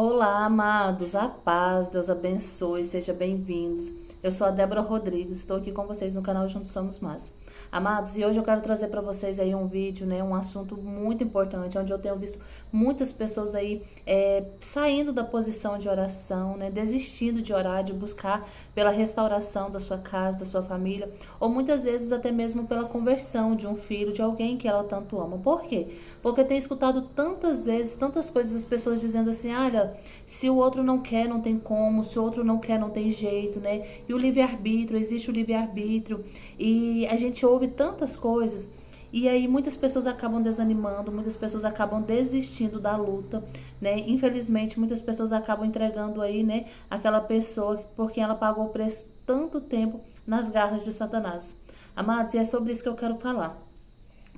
Olá, amados, a paz, Deus abençoe, sejam bem-vindos. Eu sou a Débora Rodrigues, estou aqui com vocês no canal Juntos Somos Mais. Amados, e hoje eu quero trazer para vocês aí um vídeo, né, um assunto muito importante, onde eu tenho visto muitas pessoas aí saindo da posição de oração, né, desistindo de orar, de buscar pela restauração da sua casa, da sua família, ou muitas vezes até mesmo pela conversão de um filho, de alguém que ela tanto ama. Por quê? Porque tem escutado tantas vezes, tantas coisas, as pessoas dizendo assim, olha, se o outro não quer, não tem como, se o outro não quer, não tem jeito, né? E o livre-arbítrio, existe o livre-arbítrio, e a gente ouve tantas coisas, e aí muitas pessoas acabam desanimando, muitas pessoas acabam desistindo da luta, né? Infelizmente, muitas pessoas acabam entregando aí, né, aquela pessoa por quem ela pagou o preço tanto tempo nas garras de Satanás. Amados, e é sobre isso que eu quero falar.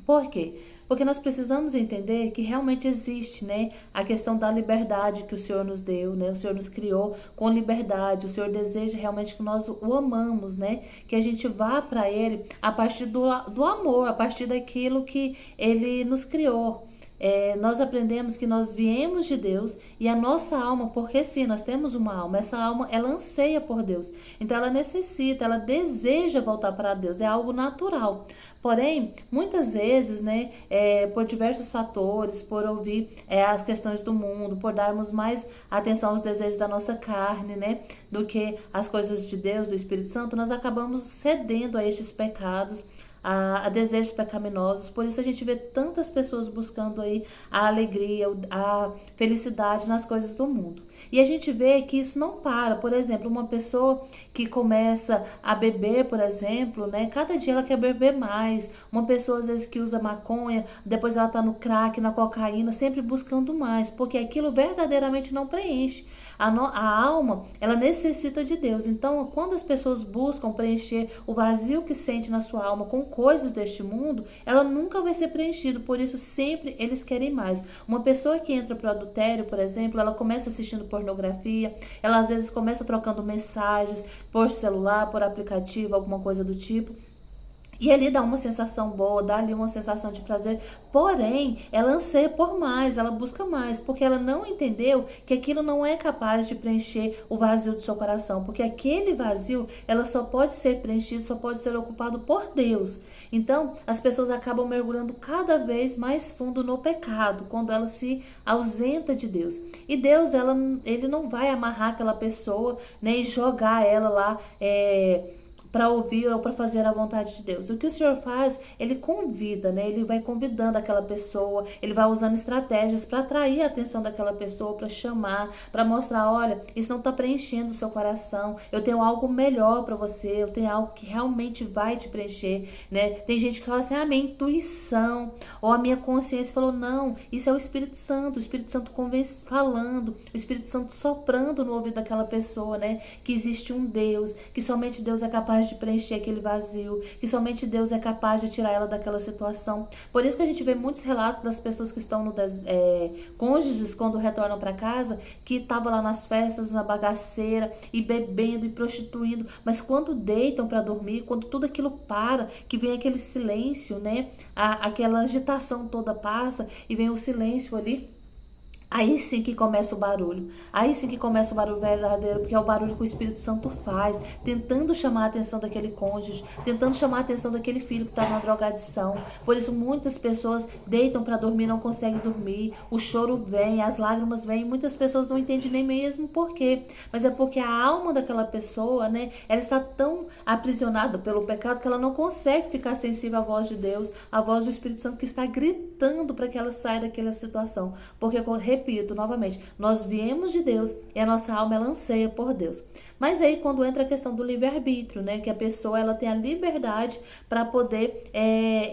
Por quê? Porque nós precisamos entender que realmente existe, né, a questão da liberdade que o Senhor nos deu, né? O Senhor nos criou com liberdade. O Senhor deseja realmente que nós o amamos, né? Que a gente vá para Ele a partir do amor, a partir daquilo que Ele nos criou. Nós aprendemos que nós viemos de Deus e a nossa alma, porque sim, nós temos uma alma, essa alma, ela anseia por Deus. Então ela necessita, ela deseja voltar para Deus, é algo natural. Porém, muitas vezes, né, por diversos fatores, por ouvir as questões do mundo, por darmos mais atenção aos desejos da nossa carne, né, do que as coisas de Deus, do Espírito Santo, nós acabamos cedendo a estes pecados, a desejos pecaminosos. Por isso a gente vê tantas pessoas buscando aí a alegria, a felicidade nas coisas do mundo. E a gente vê que isso não para. Por exemplo, uma pessoa que começa a beber, por exemplo, né? Cada dia ela quer beber mais. Uma pessoa, às vezes, que usa maconha, depois ela tá no crack, na cocaína, sempre buscando mais, porque aquilo verdadeiramente não preenche. A alma, ela necessita de Deus. Então, quando as pessoas buscam preencher o vazio que sente na sua alma com coisas deste mundo, ela nunca vai ser preenchida. Por isso, sempre eles querem mais. Uma pessoa que entra para o adultério, por exemplo, ela começa assistindo pornografia, ela às vezes começa trocando mensagens por celular, por aplicativo, alguma coisa do tipo. E ali dá uma sensação boa, dá ali uma sensação de prazer, porém, ela anseia por mais, ela busca mais, porque ela não entendeu que aquilo não é capaz de preencher o vazio do seu coração, porque aquele vazio, ela só pode ser preenchido, só pode ser ocupado por Deus. Então, as pessoas acabam mergulhando cada vez mais fundo no pecado, quando ela se ausenta de Deus. E Deus, ele não vai amarrar aquela pessoa, nem jogar ela lá, para ouvir ou para fazer a vontade de Deus. O que o Senhor faz, ele convida, né? Ele vai convidando aquela pessoa, ele vai usando estratégias para atrair a atenção daquela pessoa, para chamar, para mostrar, olha, isso não está preenchendo o seu coração, eu tenho algo melhor para você, eu tenho algo que realmente vai te preencher, né? Tem gente que fala assim, minha intuição, ou a minha consciência falou, não, isso é o Espírito Santo convence, falando, o Espírito Santo soprando no ouvido daquela pessoa, né? Que existe um Deus, que somente Deus é capaz de preencher aquele vazio, que somente Deus é capaz de tirar ela daquela situação. Por isso que a gente vê muitos relatos das pessoas que estão cônjuges quando retornam para casa, que estavam lá nas festas, na bagaceira, e bebendo e prostituindo, mas quando deitam para dormir, quando tudo aquilo para, que vem aquele silêncio, né? Aquela agitação toda passa e vem o silêncio ali. Aí sim que começa o barulho. Aí sim que começa o barulho verdadeiro, porque é o barulho que o Espírito Santo faz, tentando chamar a atenção daquele cônjuge, tentando chamar a atenção daquele filho que está na drogadição. Por isso muitas pessoas deitam para dormir, não conseguem dormir, o choro vem, as lágrimas vêm, muitas pessoas não entendem nem mesmo por quê. Mas é porque a alma daquela pessoa, né, ela está tão aprisionada pelo pecado que ela não consegue ficar sensível à voz de Deus, à voz do Espírito Santo que está gritando para que ela saia daquela situação. Porque, repito novamente, nós viemos de Deus e a nossa alma ela anseia por Deus. Mas aí quando entra a questão do livre-arbítrio, né, que a pessoa ela tem a liberdade para poder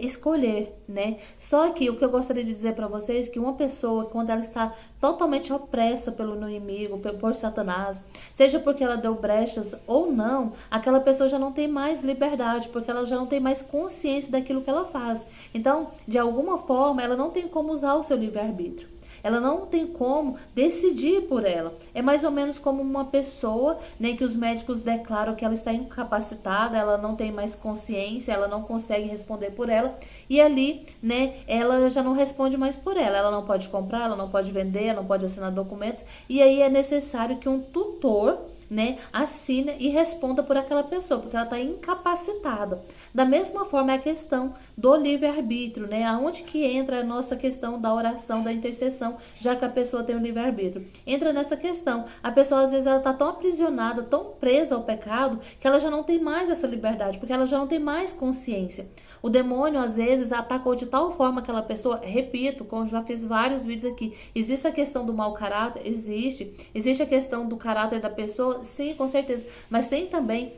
escolher, né? Só que o que eu gostaria de dizer para vocês é que uma pessoa, quando ela está totalmente opressa pelo inimigo, por Satanás, seja porque ela deu brechas ou não, aquela pessoa já não tem mais liberdade, porque ela já não tem mais consciência daquilo que ela faz. Então, de alguma forma, ela não tem como usar o seu livre-arbítrio. ela não tem como decidir por ela. É mais ou menos como uma pessoa, né, que os médicos declaram que ela está incapacitada, ela não tem mais consciência, ela não consegue responder por ela, e ali, né, ela já não responde mais por ela não pode comprar, ela não pode vender, ela não pode assinar documentos, e aí é necessário que um tutor, né, assina e responda por aquela pessoa, porque ela está incapacitada. Da mesma forma é a questão do livre-arbítrio, né, aonde que entra a nossa questão da oração, da intercessão, já que a pessoa tem o livre-arbítrio. Entra nessa questão, a pessoa às vezes ela está tão aprisionada, tão presa ao pecado, que ela já não tem mais essa liberdade, porque ela já não tem mais consciência. O demônio, às vezes, atacou de tal forma aquela pessoa, repito, como já fiz vários vídeos aqui, existe a questão do mau caráter? Existe a questão do caráter da pessoa? Sim, com certeza, mas tem também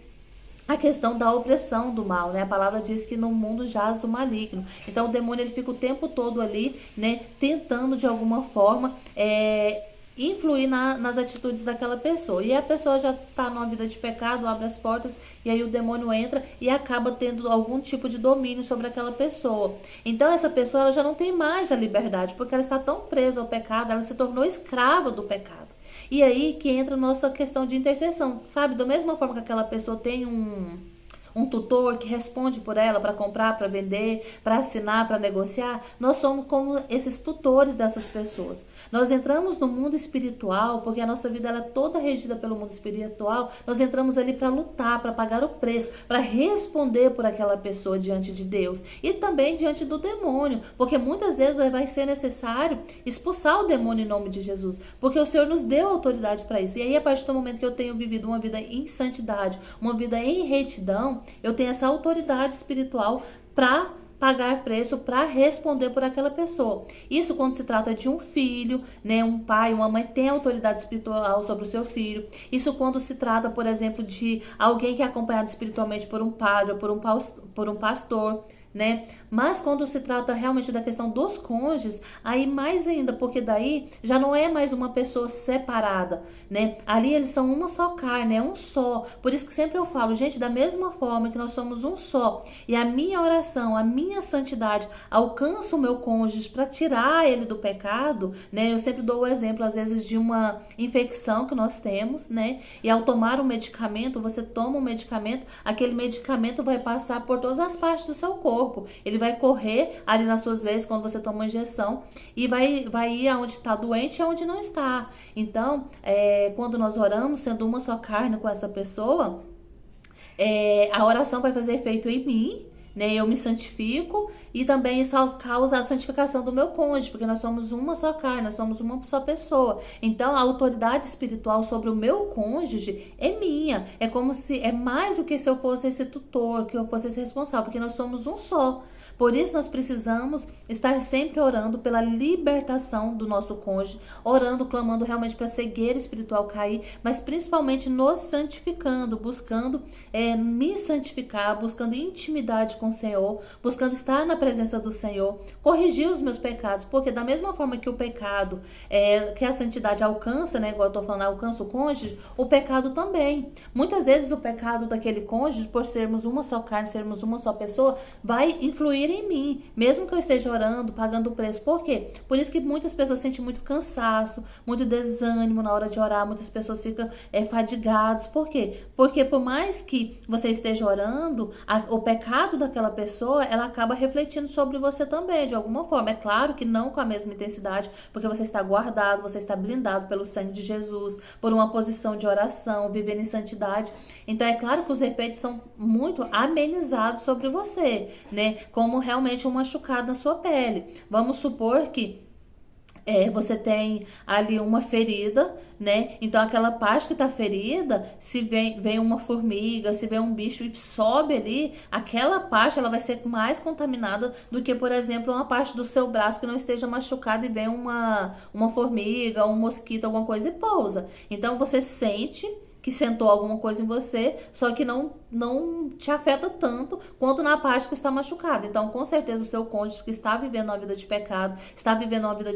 a questão da opressão do mal, né? A palavra diz que no mundo jaz o maligno. Então, o demônio, ele fica o tempo todo ali, né? Tentando, de alguma forma, influir nas atitudes daquela pessoa. E a pessoa já está numa vida de pecado, abre as portas, e aí o demônio entra e acaba tendo algum tipo de domínio sobre aquela pessoa. Então essa pessoa, ela já não tem mais a liberdade, porque ela está tão presa ao pecado, ela se tornou escrava do pecado. E aí que entra a nossa questão de intercessão, sabe? Da mesma forma que aquela pessoa tem um tutor que responde por ela para comprar, para vender, para assinar, para negociar, nós somos como esses tutores dessas pessoas. Nós entramos no mundo espiritual, porque a nossa vida ela é toda regida pelo mundo espiritual, nós entramos ali para lutar, para pagar o preço, para responder por aquela pessoa diante de Deus e também diante do demônio, porque muitas vezes vai ser necessário expulsar o demônio em nome de Jesus, porque o Senhor nos deu autoridade para isso. E aí, a partir do momento que eu tenho vivido uma vida em santidade, uma vida em retidão, eu tenho essa autoridade espiritual para pagar preço, para responder por aquela pessoa. Isso quando se trata de um filho, né, um pai, uma mãe tem autoridade espiritual sobre o seu filho. Isso quando se trata, por exemplo, de alguém que é acompanhado espiritualmente por um padre ou por um pastor, né? Mas quando se trata realmente da questão dos cônjuges, aí mais ainda, porque daí já não é mais uma pessoa separada, né? Ali eles são uma só carne, é um só. Por isso que sempre eu falo, gente, da mesma forma que nós somos um só, e a minha oração, a minha santidade alcança o meu cônjuge para tirar ele do pecado, né? Eu sempre dou o exemplo, às vezes, de uma infecção que nós temos, né? E ao tomar um medicamento, você toma um medicamento, aquele medicamento vai passar por todas as partes do seu corpo. Ele vai correr ali nas suas veias quando você toma uma injeção e vai ir aonde está doente e aonde não está. Então, quando nós oramos, sendo uma só carne com essa pessoa, a oração vai fazer efeito em mim, né? Eu me santifico e também isso causa a santificação do meu cônjuge, porque nós somos uma só carne, nós somos uma só pessoa. Então a autoridade espiritual sobre o meu cônjuge é minha. É como se, é mais do que se eu fosse esse tutor, que eu fosse esse responsável, porque nós somos um só. Por isso nós precisamos estar sempre orando pela libertação do nosso cônjuge, orando, clamando realmente para a cegueira espiritual cair, mas principalmente nos santificando, buscando me santificar, buscando intimidade com o Senhor, buscando estar na presença do Senhor, corrigir os meus pecados, porque da mesma forma que o pecado, que a santidade alcança, né, igual eu tô falando, alcança o cônjuge, o pecado também. Muitas vezes o pecado daquele cônjuge, por sermos uma só carne, sermos uma só pessoa, vai influir em mim, mesmo que eu esteja orando, pagando o preço. Por quê? Por isso que muitas pessoas sentem muito cansaço, muito desânimo na hora de orar, muitas pessoas ficam fadigadas. Por quê? Porque por mais que você esteja orando, o pecado daquela pessoa, ela acaba refletindo sobre você também, de alguma forma. É claro que não com a mesma intensidade, porque você está guardado, você está blindado pelo sangue de Jesus, por uma posição de oração, vivendo em santidade. Então é claro que os efeitos são muito amenizados sobre você, né? Como realmente um machucado na sua pele. Vamos supor que você tem ali uma ferida, né? Então aquela parte que tá ferida, se vem uma formiga, se vem um bicho e sobe ali, aquela parte ela vai ser mais contaminada do que, por exemplo, uma parte do seu braço que não esteja machucada e vem uma formiga, um mosquito, alguma coisa e pousa. Então você sente que sentou alguma coisa em você, só que não te afeta tanto quanto na parte que está machucada. Então, com certeza, o seu cônjuge que está vivendo uma vida de pecado, está vivendo uma vida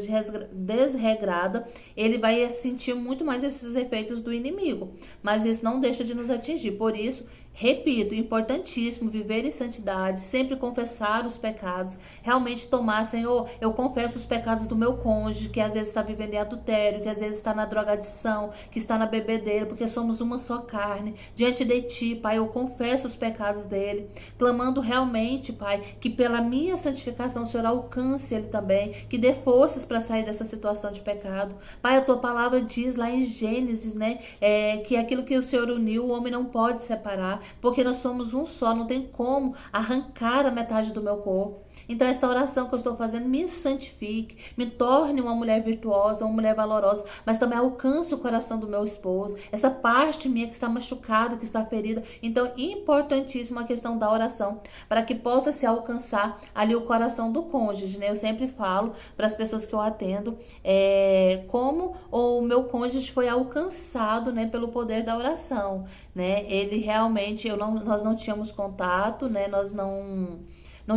desregrada, ele vai sentir muito mais esses efeitos do inimigo. Mas isso não deixa de nos atingir. Por isso, Repito, importantíssimo viver em santidade, sempre confessar os pecados, realmente tomar, Senhor, eu confesso os pecados do meu cônjuge, que às vezes está vivendo em adultério, que às vezes está na drogadição, que está na bebedeira, porque somos uma só carne. Diante de Ti, Pai, eu confesso os pecados dele, clamando realmente, Pai, que pela minha santificação o Senhor alcance ele também, que dê forças para sair dessa situação de pecado. Pai, a Tua palavra diz lá em Gênesis, né, que aquilo que o Senhor uniu, o homem não pode separar, porque nós somos um só, não tem como arrancar a metade do meu corpo. Então esta oração que eu estou fazendo me santifique, me torne uma mulher virtuosa, uma mulher valorosa, mas também alcance o coração do meu esposo, essa parte minha que está machucada, que está ferida. Então importantíssima a questão da oração, para que possa se alcançar ali o coração do cônjuge, né? Eu sempre falo para as pessoas que eu atendo, como o meu cônjuge foi alcançado, né, pelo poder da oração, né? Ele realmente, nós não tínhamos contato, né? Nós não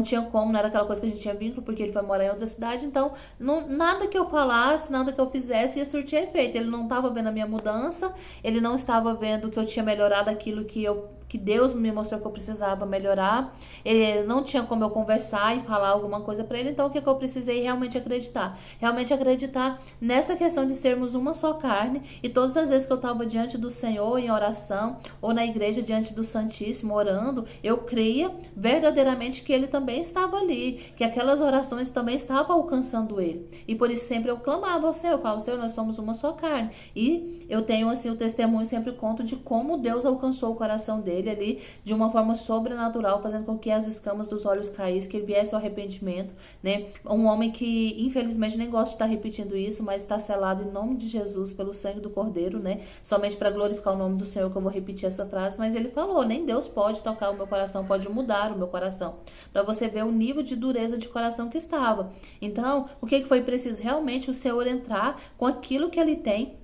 tinha como, não era aquela coisa que a gente tinha vínculo, porque ele foi morar em outra cidade, então nada que eu falasse, nada que eu fizesse ia surtir efeito. Ele não estava vendo a minha mudança, ele não estava vendo que eu tinha melhorado aquilo que Deus me mostrou que eu precisava melhorar. Ele não tinha como eu conversar e falar alguma coisa para ele, então o que eu precisei realmente acreditar? Realmente acreditar nessa questão de sermos uma só carne, e todas as vezes que eu estava diante do Senhor em oração, ou na igreja diante do Santíssimo orando, eu cria verdadeiramente que ele também estava ali, que aquelas orações também estavam alcançando ele. E por isso sempre eu clamava ao Senhor, eu falava, Senhor, nós somos uma só carne. E eu tenho assim o testemunho, sempre conto de como Deus alcançou o coração dele ali de uma forma sobrenatural, fazendo com que as escamas dos olhos caíssem, que ele viesse ao arrependimento, né? Um homem que infelizmente nem gosta de estar repetindo isso, mas está selado em nome de Jesus pelo sangue do Cordeiro, né? Somente para glorificar o nome do Senhor que eu vou repetir essa frase, mas ele falou, nem Deus pode tocar o meu coração, pode mudar o meu coração, para você ver o nível de dureza de coração que estava. Então, o que foi preciso? Realmente o Senhor entrar com aquilo que ele tem.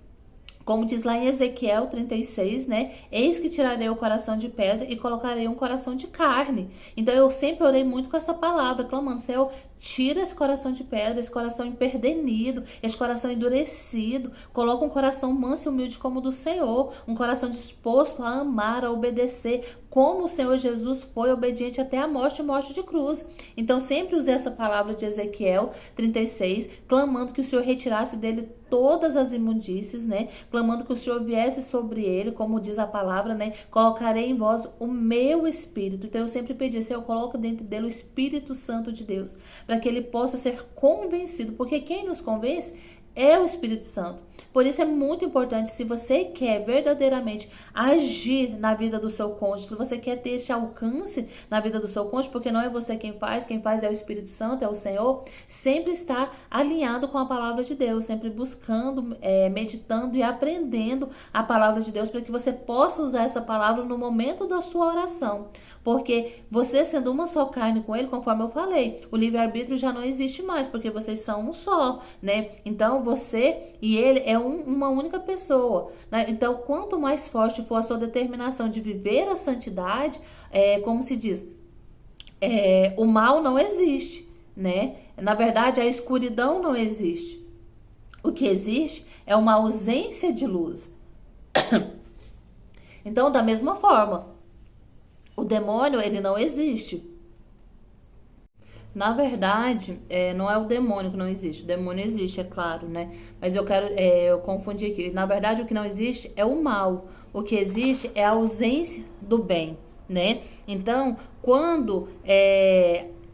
Como diz lá em Ezequiel 36, né? Eis que tirarei o coração de pedra e colocarei um coração de carne. Então eu sempre orei muito com essa palavra, clamando, Senhor, tira esse coração de pedra, esse coração empedernido, esse coração endurecido. Coloca um coração manso e humilde como o do Senhor, um coração disposto a amar, a obedecer, como o Senhor Jesus foi obediente até a morte e morte de cruz. Então sempre usei essa palavra de Ezequiel 36, clamando que o Senhor retirasse dele todas as imundícies, né? Clamando que o Senhor viesse sobre ele, como diz a palavra, né? Colocarei em vós o meu Espírito. Então eu sempre pedi, Senhor, coloca dentro dele o Espírito Santo de Deus, para que ele possa ser convencido, porque quem nos convence é o Espírito Santo. Por isso é muito importante, se você quer verdadeiramente agir na vida do seu cônjuge, se você quer ter esse alcance na vida do seu cônjuge, porque não é você quem faz é o Espírito Santo, é o Senhor, sempre estar alinhado com a palavra de Deus, sempre buscando, meditando e aprendendo a palavra de Deus, para que você possa usar essa palavra no momento da sua oração. Porque você sendo uma só carne com ele, conforme eu falei, o livre-arbítrio já não existe mais, porque vocês são um só, né? Então você e ele é uma única pessoa, né? Então quanto mais forte for a sua determinação de viver a santidade, como se diz, o mal não existe, né? Na verdade a escuridão não existe. O que existe é uma ausência de luz. Então da mesma forma, o demônio, ele não existe. Na verdade, não é o demônio que não existe. O demônio existe, é claro, né? Mas eu confundi aqui. Na verdade, o que não existe é o mal. O que existe é a ausência do bem, né? Então, quando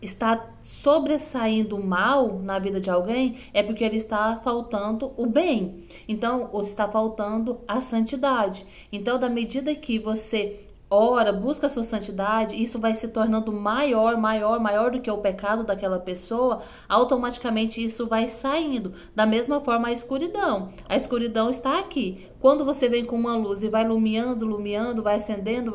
está sobressaindo o mal na vida de alguém, é porque ele está faltando o bem. Então, ou está faltando a santidade. Então, da medida que você ora, busca a sua santidade, isso vai se tornando maior do que o pecado daquela pessoa, automaticamente isso vai saindo. Da mesma forma a escuridão está aqui. Quando você vem com uma luz e vai lumiando, vai acendendo,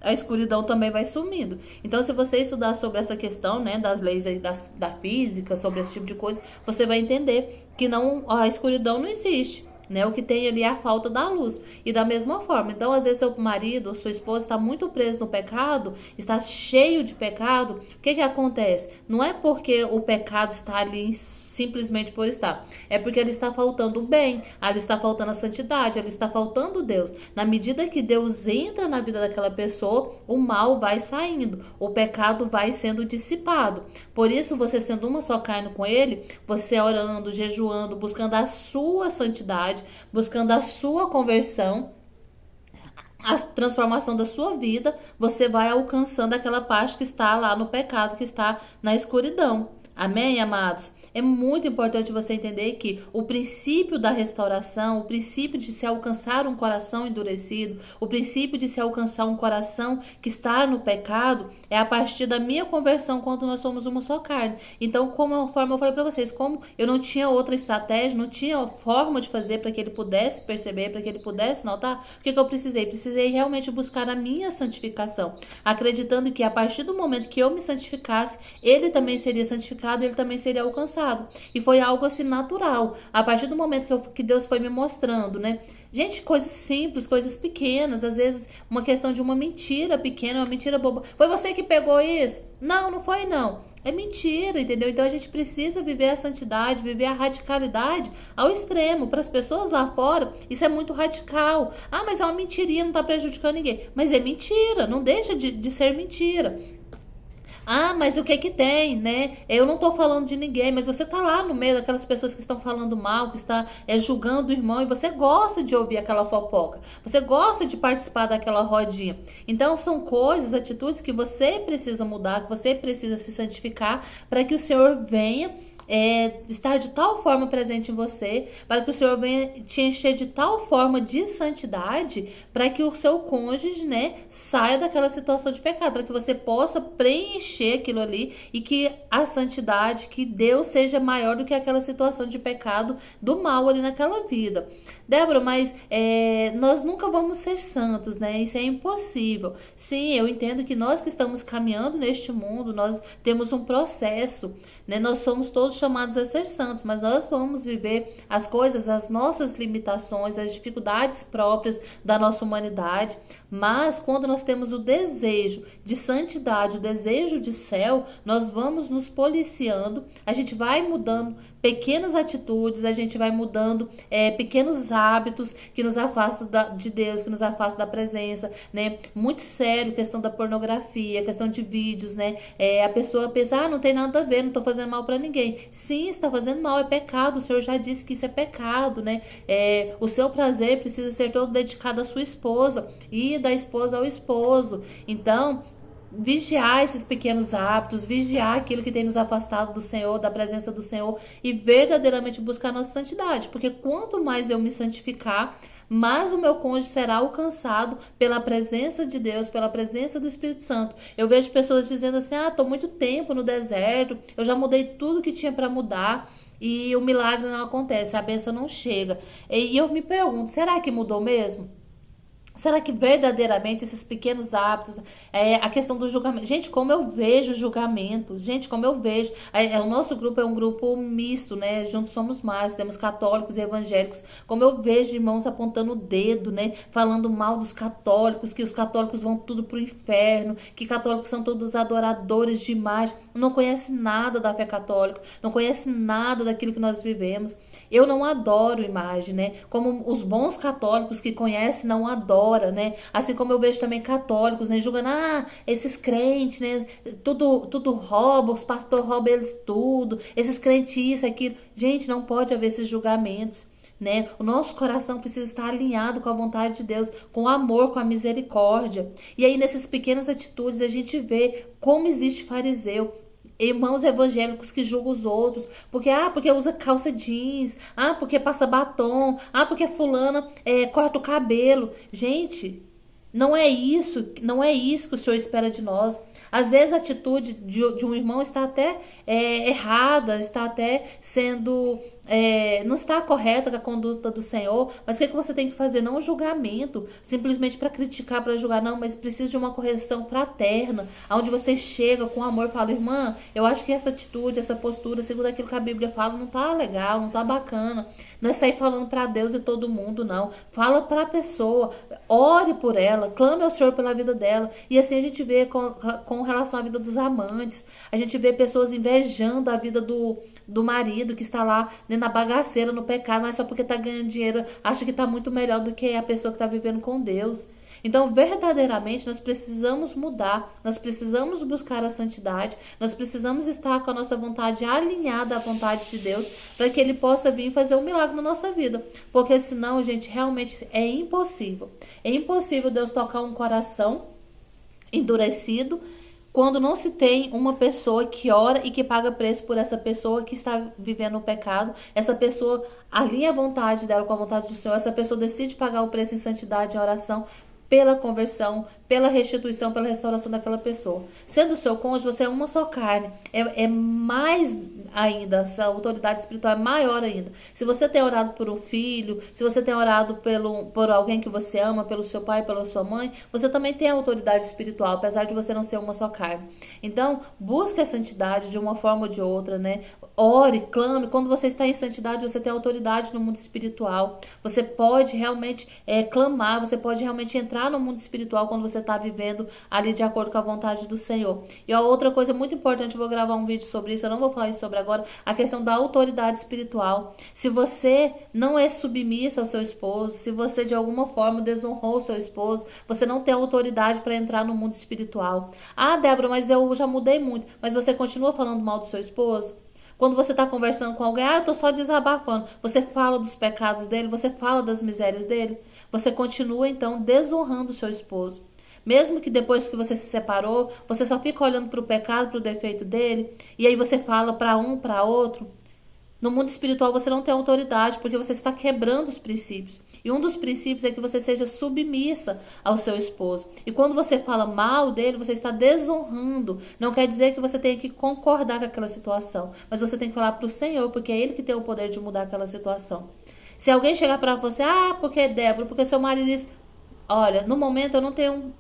a escuridão também vai sumindo. Então, se você estudar sobre essa questão, né, das leis aí da física, sobre esse tipo de coisa, você vai entender que a escuridão não existe. Né? O que tem ali é a falta da luz. E da mesma forma, então às vezes seu marido, sua esposa está muito preso no pecado, está cheio de pecado. O que acontece? Não é porque o pecado está ali simplesmente por estar. É porque ele está faltando o bem, ali está faltando a santidade, ali está faltando Deus. Na medida que Deus entra na vida daquela pessoa, o mal vai saindo, o pecado vai sendo dissipado. Por isso, você sendo uma só carne com ele, você orando, jejuando, buscando a sua santidade, buscando a sua conversão, a transformação da sua vida, você vai alcançando aquela parte que está lá no pecado, que está na escuridão. Amém, amados? É muito importante você entender que o princípio da restauração, o princípio de se alcançar um coração endurecido, o princípio de se alcançar um coração que está no pecado, é a partir da minha conversão quando nós somos uma só carne. Então, como eu falei para vocês, como eu não tinha outra estratégia, não tinha forma de fazer para que ele pudesse perceber, para que ele pudesse notar, o que eu precisei? Precisei realmente buscar a minha santificação, acreditando que a partir do momento que eu me santificasse, ele também seria santificado, ele também seria alcançado. E foi algo assim natural. A partir do momento que Deus foi me mostrando, né? Gente, coisas simples, coisas pequenas. Às vezes, uma questão de uma mentira pequena, uma mentira boba. Foi você que pegou isso? Não, não foi não. É mentira, entendeu? Então a gente precisa viver a santidade, viver a radicalidade ao extremo. Para as pessoas lá fora, isso é muito radical. Ah, mas é uma mentirinha, não tá prejudicando ninguém. Mas é mentira, não deixa de ser mentira. Ah, mas o que que tem, né? Eu não tô falando de ninguém, mas você tá lá no meio daquelas pessoas que estão falando mal, que está julgando o irmão, e você gosta de ouvir aquela fofoca. Você gosta de participar daquela rodinha. Então, são coisas, atitudes que você precisa mudar, que você precisa se santificar para que o Senhor venha estar de tal forma presente em você, para que o Senhor venha te encher de tal forma de santidade, para que o seu cônjuge, né, saia daquela situação de pecado, para que você possa preencher aquilo ali e que a santidade, que Deus seja maior do que aquela situação de pecado, do mal ali naquela vida. Débora, mas nós nunca vamos ser santos, né? Isso é impossível. Sim, eu entendo que nós que estamos caminhando neste mundo, nós temos um processo, né? Nós somos todos chamados a ser santos, mas nós vamos viver as coisas, as nossas limitações, as dificuldades próprias da nossa humanidade. Mas quando nós temos o desejo de santidade, o desejo de céu, nós vamos nos policiando, a gente vai mudando pequenas atitudes, a gente vai mudando pequenos hábitos que nos afastam de Deus, que nos afastam da presença, né? Muito sério, questão da pornografia, questão de vídeos, né? A pessoa pensa, não tem nada a ver, não tô fazendo mal para ninguém. Sim, está fazendo mal, é pecado, o Senhor já disse que isso é pecado, né? O seu prazer precisa ser todo dedicado à sua esposa e da esposa ao esposo. Então, vigiar esses pequenos hábitos, vigiar aquilo que tem nos afastado do Senhor, da presença do Senhor, e verdadeiramente buscar a nossa santidade, porque quanto mais eu me santificar, mais o meu cônjuge será alcançado pela presença de Deus, pela presença do Espírito Santo. Eu vejo pessoas dizendo assim, tô muito tempo no deserto, eu já mudei tudo que tinha para mudar, e o milagre não acontece, a bênção não chega. E eu me pergunto, será que mudou mesmo? Será que verdadeiramente esses pequenos hábitos, a questão do julgamento... Gente, como eu vejo julgamento, gente, como eu vejo... O nosso grupo é um grupo misto, né? Juntos somos mais, temos católicos e evangélicos. Como eu vejo irmãos apontando o dedo, né? Falando mal dos católicos, que os católicos vão tudo pro inferno, que católicos são todos adoradores de imagem, não conhece nada da fé católica, não conhece nada daquilo que nós vivemos. Eu não adoro imagem, né? Como os bons católicos que conhecem não adoram, né? Assim como eu vejo também católicos, né? Julgando, esses crentes, né? Tudo rouba, os pastores roubam eles tudo, esses crentes isso, aquilo. Gente, não pode haver esses julgamentos, né? O nosso coração precisa estar alinhado com a vontade de Deus, com o amor, com a misericórdia. E aí, nessas pequenas atitudes, a gente vê como existe fariseu, irmãos evangélicos que julgam os outros, porque usa calça jeans, porque passa batom, porque fulana corta o cabelo. Gente, não é isso que o Senhor espera de nós. Às vezes a atitude de um irmão está até errada, está até sendo... não está correta com a conduta do Senhor, mas o que você tem que fazer? Não um julgamento, simplesmente para criticar, para julgar, não, mas precisa de uma correção fraterna, onde você chega com amor e fala, irmã, eu acho que essa atitude, essa postura, segundo aquilo que a Bíblia fala, não tá legal, não tá bacana. Não é sair falando para Deus e todo mundo, não. Fala para a pessoa, ore por ela, clame ao Senhor pela vida dela, e assim a gente vê com com relação à vida dos amantes. A gente vê pessoas invejando a vida do marido que está lá, né, na bagaceira, no pecado, mas só porque está ganhando dinheiro, acha que está muito melhor do que a pessoa que está vivendo com Deus. Então, verdadeiramente, nós precisamos mudar, nós precisamos buscar a santidade, nós precisamos estar com a nossa vontade alinhada à vontade de Deus, para que Ele possa vir fazer um milagre na nossa vida. Porque senão, gente, realmente é impossível. É impossível Deus tocar um coração endurecido quando não se tem uma pessoa que ora e que paga preço por essa pessoa que está vivendo o pecado. Essa pessoa alinha a vontade dela com a vontade do Senhor. Essa pessoa decide pagar o preço em santidade e oração pela conversão, pela restituição, pela restauração daquela pessoa. Sendo o seu cônjuge, você é uma só carne. É mais ainda, essa autoridade espiritual é maior ainda. Se você tem orado por um filho, se você tem orado por alguém que você ama, pelo seu pai, pela sua mãe, você também tem autoridade espiritual, apesar de você não ser uma só carne. Então, busque a santidade de uma forma ou de outra, né? Ore, clame. Quando você está em santidade, você tem autoridade no mundo espiritual. Você pode realmente clamar, você pode realmente entrar no mundo espiritual quando você está vivendo ali de acordo com a vontade do Senhor. E a outra coisa muito importante, eu vou gravar um vídeo sobre isso, eu não vou falar isso sobre agora, a questão da autoridade espiritual. Se você não é submissa ao seu esposo, se você de alguma forma desonrou o seu esposo, você não tem autoridade para entrar no mundo espiritual. Ah, Débora, mas eu já mudei muito. Mas você continua falando mal do seu esposo? Quando você está conversando com alguém, eu tô só desabafando. Você fala dos pecados dele, você fala das misérias dele. Você continua, então, desonrando o seu esposo. Mesmo que depois que você se separou, você só fica olhando para o pecado, para o defeito dele, e aí você fala para um, para outro. No mundo espiritual você não tem autoridade, porque você está quebrando os princípios. E um dos princípios é que você seja submissa ao seu esposo. E quando você fala mal dele, você está desonrando. Não quer dizer que você tenha que concordar com aquela situação, mas você tem que falar para o Senhor, porque é Ele que tem o poder de mudar aquela situação. Se alguém chegar para você, porque Débora, porque seu marido diz, olha, no momento eu não tenho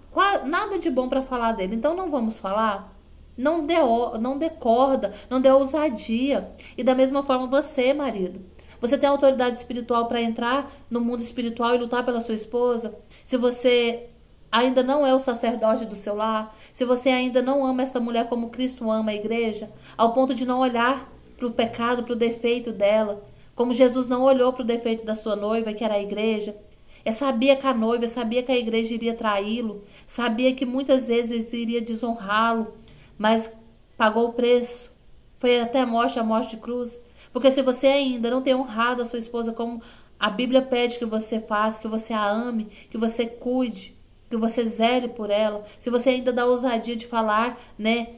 nada de bom para falar dele, então não vamos falar? Não dê corda, não dê ousadia. E da mesma forma você, marido. Você tem autoridade espiritual para entrar no mundo espiritual e lutar pela sua esposa? Se você ainda não é o sacerdote do seu lar, se você ainda não ama essa mulher como Cristo ama a igreja, ao ponto de não olhar para o pecado, para o defeito dela, como Jesus não olhou para o defeito da sua noiva, que era a igreja, sabia que a noiva, sabia que a igreja iria traí-lo, sabia que muitas vezes iria desonrá-lo, mas pagou o preço, foi até a morte de cruz. Porque se você ainda não tem honrado a sua esposa como a Bíblia pede que você faça, que você a ame, que você cuide, que você zele por ela, se você ainda dá ousadia de falar, né,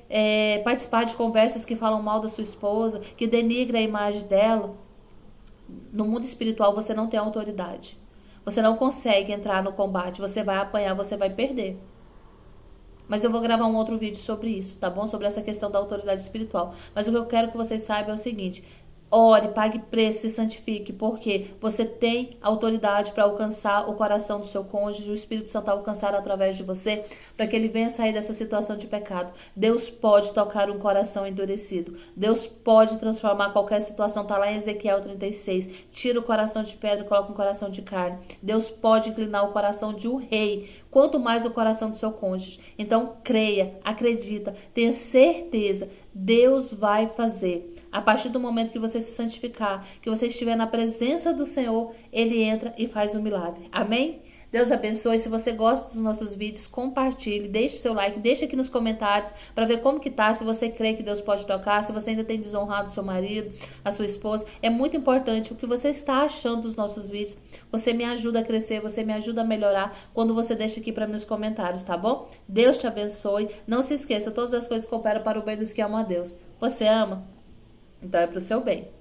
participar de conversas que falam mal da sua esposa, que denigra a imagem dela, no mundo espiritual você não tem autoridade. Você não consegue entrar no combate, você vai apanhar, você vai perder. Mas eu vou gravar um outro vídeo sobre isso, tá bom? Sobre essa questão da autoridade espiritual. Mas o que eu quero que vocês saibam é o seguinte: ore, pague preço, se santifique, porque você tem autoridade para alcançar o coração do seu cônjuge, o Espírito Santo alcançar através de você, para que ele venha sair dessa situação de pecado. Deus pode tocar um coração endurecido. Deus pode transformar qualquer situação. Tá lá em Ezequiel 36. Tira o coração de pedra e coloca um coração de carne. Deus pode inclinar o coração de um rei, quanto mais o coração do seu cônjuge. Então, creia, acredita, tenha certeza, Deus vai fazer. A partir do momento que você se santificar, que você estiver na presença do Senhor, Ele entra e faz um milagre. Amém? Deus abençoe. Se você gosta dos nossos vídeos, compartilhe, deixe seu like, deixe aqui nos comentários para ver como que tá, se você crê que Deus pode tocar, se você ainda tem desonrado seu marido, a sua esposa. É muito importante o que você está achando dos nossos vídeos. Você me ajuda a crescer, você me ajuda a melhorar quando você deixa aqui para mim nos comentários, tá bom? Deus te abençoe. Não se esqueça, todas as coisas cooperam para o bem dos que amam a Deus. Você ama? Então é pro seu bem.